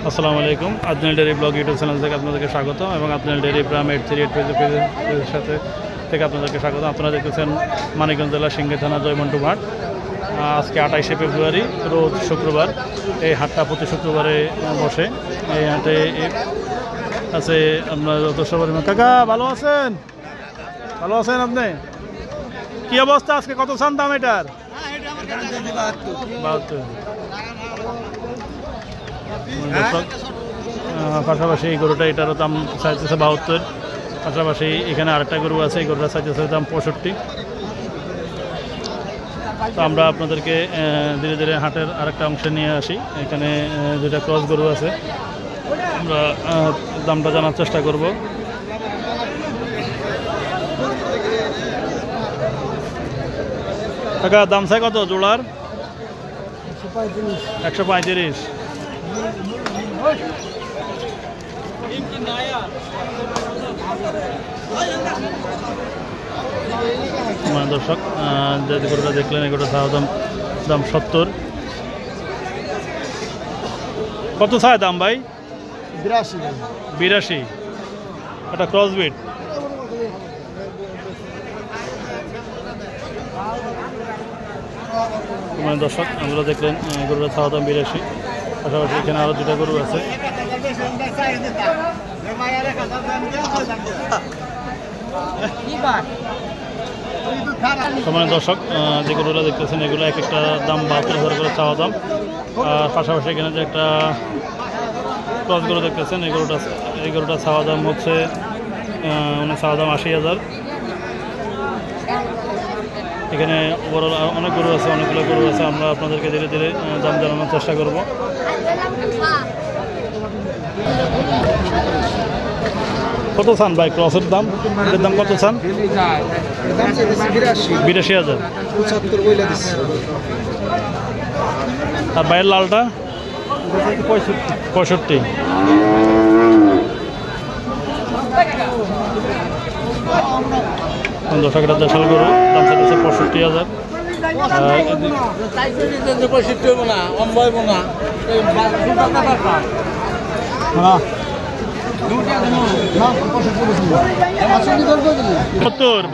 আসসালামু আলাইকুম। আদনাল dairy blog YouTube channel থেকে আপনাদেরকে স্বাগত এবং আদনাল ডেয়ারি প্রাইম 838 পেজের সাথে থেকে আপনাদেরকে স্বাগত। আপনারা দেখতেছেন মানিকগঞ্জ জেলা সিংড়ি থানা জয়মন্টু হাট। আজকে 28শে ফেব্রুয়ারি রোজ শুক্রবার। এই হাটটা প্রতি শুক্রবারে বসে। এই হাটে আছে আপনার যথেষ্ট পরিমাণ। কাকা ভালো আছেন? ভালো আছেন আপনি? কি অবস্থা আজকে? কত চান দাম এটার? 72। পাশাপাশি এই গরুটা এটারও দাম চাইতেছে 72। পাশাপাশি এখানে আরেকটা গরু আছে, এই গরুটা চাইতেছে দাম 65। তো আমরা আপনাদেরকে ধীরে ধীরে হাটের আরেকটা অংশে নিয়ে আসি। এখানে যেটা ক্রস গরু আছে, আমরা দামটা জানার চেষ্টা করব। টাকা দাম চাই কত জোড়ার? 135। দর্শক যে গরুটা দেখলেন, এগুলো দাম 70। কত চায় দাম ভাই? 82। এটা ক্রসবিট। দর্শক আমরা দেখলেন গরুটা চাওয়া দাম 82। পাশাপাশি এখানে আরো দুটা গরু আছে। সমান দর্শক যে গরুটা দেখতেছেন, এগুলো এক একটা দাম 72,000 করে চাওয়া দাম। আর পাশাপাশি এখানে যে একটা ক্রস গরু দেখতেছেন, এই গরুটা চাওয়া দাম হচ্ছে চাওয়া দাম 80,000। এখানে ওভারঅল অনেক গরু আছে, অনেকগুলো গরু আছে। আমরা আপনাদেরকে ধীরে ধীরে দাম জানানোর চেষ্টা করব। কত চান ভাই ক্রসের দাম? এটার দাম কত চান? 82,000। আর বাইরের লালটা 65। দর্শক এটা দেশাল গরু, দাম চাইতেছে 65,000।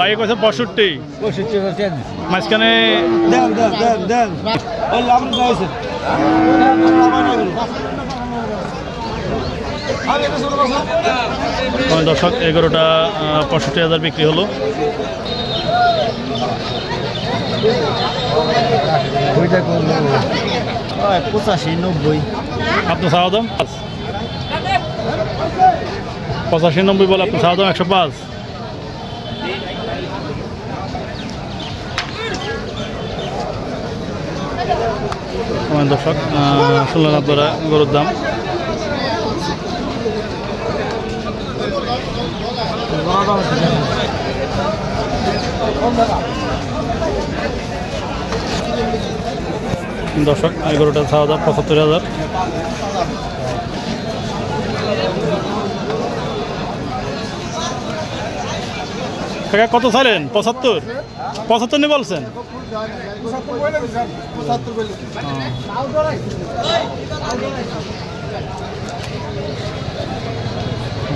বাইক আছে 65। মাঝখানে দর্শক 11টা 65,000 বিক্রি হলো। হয় 85-90। আপনার চাওয়া দাম 85-90 বলে আপনার চাওয়া দাম 105। দর্শক শুনলেন আপনারা গরুর দাম। দর্শক এই গরুটা চাওয়া দাম 75,000। কত চাইলেন? 75 নিয়ে বলছেন।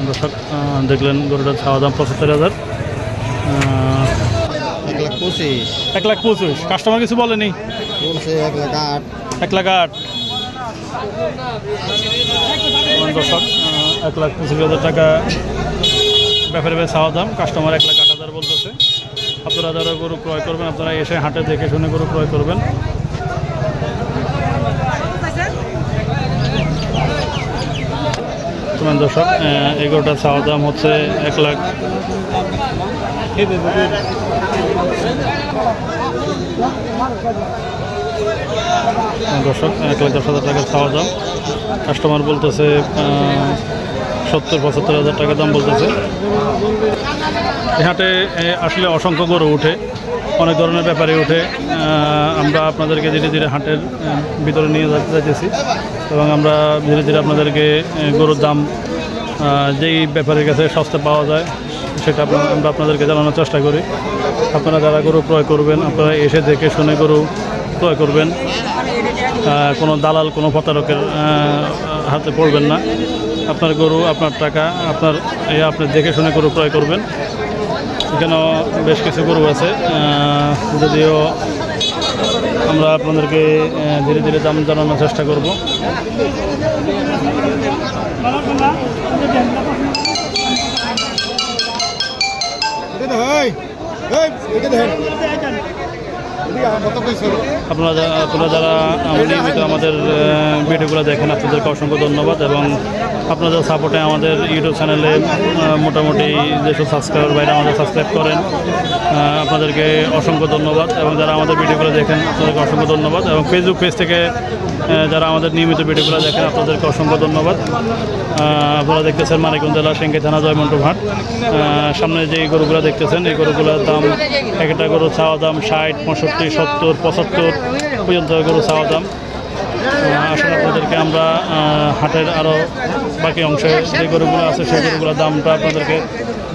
দর্শক দেখলেন গরুটার চাওয়া দাম 75,000। 1,25,000। কাস্টমার কিছু বলেনি? 1,08,000। দর্শক 1,25,000 টাকা ব্যাপারে চাওয়া দাম। কাস্টমার 1,08,000 বলতেছে। আপনারা যারা গরু ক্রয় করবেন, আপনারা এসে হাটে দেখে শুনে গরু ক্রয় করবেন। দর্শক এই গরুটার চাওয়া দাম হচ্ছে 1 লাখ। দর্শক 1,10,000 টাকা চাওয়া দাম। কাস্টমার বলতেছে 70-75,000 টাকা দাম বলতেছে। এই হাটে আসলে অসংখ্য গরু উঠে, অনেক ধরনের ব্যাপারে উঠে। আমরা আপনাদেরকে ধীরে ধীরে হাটের ভিতরে নিয়ে যেতে চাইতেছি এবং আমরা ধীরে ধীরে আপনাদেরকে গরুর দাম যেই ব্যাপারের কাছে সস্তা পাওয়া যায় সেটা আমরা আপনাদেরকে জানানোর চেষ্টা করি। আপনারা যারা গরু ক্রয় করবেন, আপনারা এসে দেখে শুনে গরু ক্রয় করবেন। কোনো দালাল, কোনো প্রতারকের হাতে পড়বেন না। আপনার গরু, আপনার টাকা, আপনি দেখে শুনে গরু ক্রয় করবেন। এখানেও বেশ কিছু গরু আছে, যদিও আমরা আপনাদেরকে ধীরে ধীরে দাম জানানোর চেষ্টা করব। আপনারা যারা নিয়মিত আমাদের ভিডিওগুলো দেখেন আপনাদেরকে অসংখ্য ধন্যবাদ, এবং আপনাদের সাপোর্টে আমাদের ইউটিউব চ্যানেলে মোটামুটি যেসব সাবস্ক্রাইবার বাইরে আমাদের সাবস্ক্রাইব করেন আপনাদেরকে অসংখ্য ধন্যবাদ, এবং যারা আমাদের ভিডিওগুলো দেখেন আপনাদেরকে অসংখ্য ধন্যবাদ, এবং ফেসবুক পেজ থেকে যারা আমাদের নিয়মিত ভিডিওগুলো দেখেন আপনাদেরকে অসংখ্য ধন্যবাদ। আপনারা দেখতেছেন মানিকগঞ্জ জেলা সিংড়া থানা জয়মন্টু হাট। সামনে যে গরুগুলো দেখতেছেন এই গরুগুলোর দাম, একটা গরু চাওয়া দাম 60, 65, 70, 75 পর্যন্ত গরু চাওয়া দাম। আসলে আপনাদেরকে আমরা হাটের আরও বাকি অংশে যে গরুগুলো আছে সেই গরুগুলোর দামটা আপনাদেরকে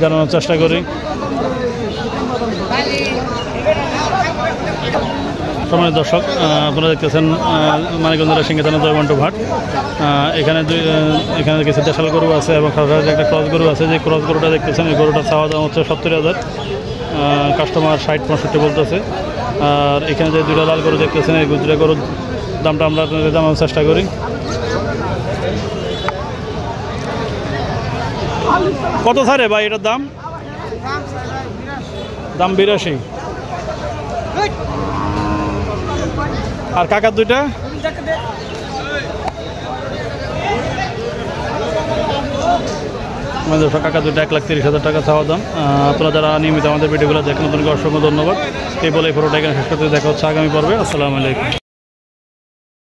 জানানোর চেষ্টা করি। সম্মানিত দর্শক, আপনারা দেখতেছেন মানিকগঞ্জ জেলা সিংড়া থানা জয়মন্টু হাট। এখানে কিছু দেশাল গরু আছে এবং সাথে একটা ক্রস গরু আছে। যে ক্রস গরুটা দেখতেছেন এই গরুটার চাওয়া দাম হচ্ছে 70,000, কাস্টমার 60-65 বলতেছে। আর এখানে যে দুইটা লাল গরু দেখতেছেন এই দুইটা গরুর দামটা আমরা আপনাদের জানানোর চেষ্টা করি। কত ছাড়ে ভাই এটার দাম? 82। আর কাকার দুইটা? আমাদের কাকা দুইটা 1,30,000 টাকা চাওয়া দাম। আপনারা যারা নিয়মিত আমাদের ভিডিওগুলো দেখেন তাদেরকে অসংখ্য ধন্যবাদ। এই বলে পুরোটা এখানে শেষ করতে দেখা হচ্ছে আগামী পর্বে। আসসালামু আলাইকুম।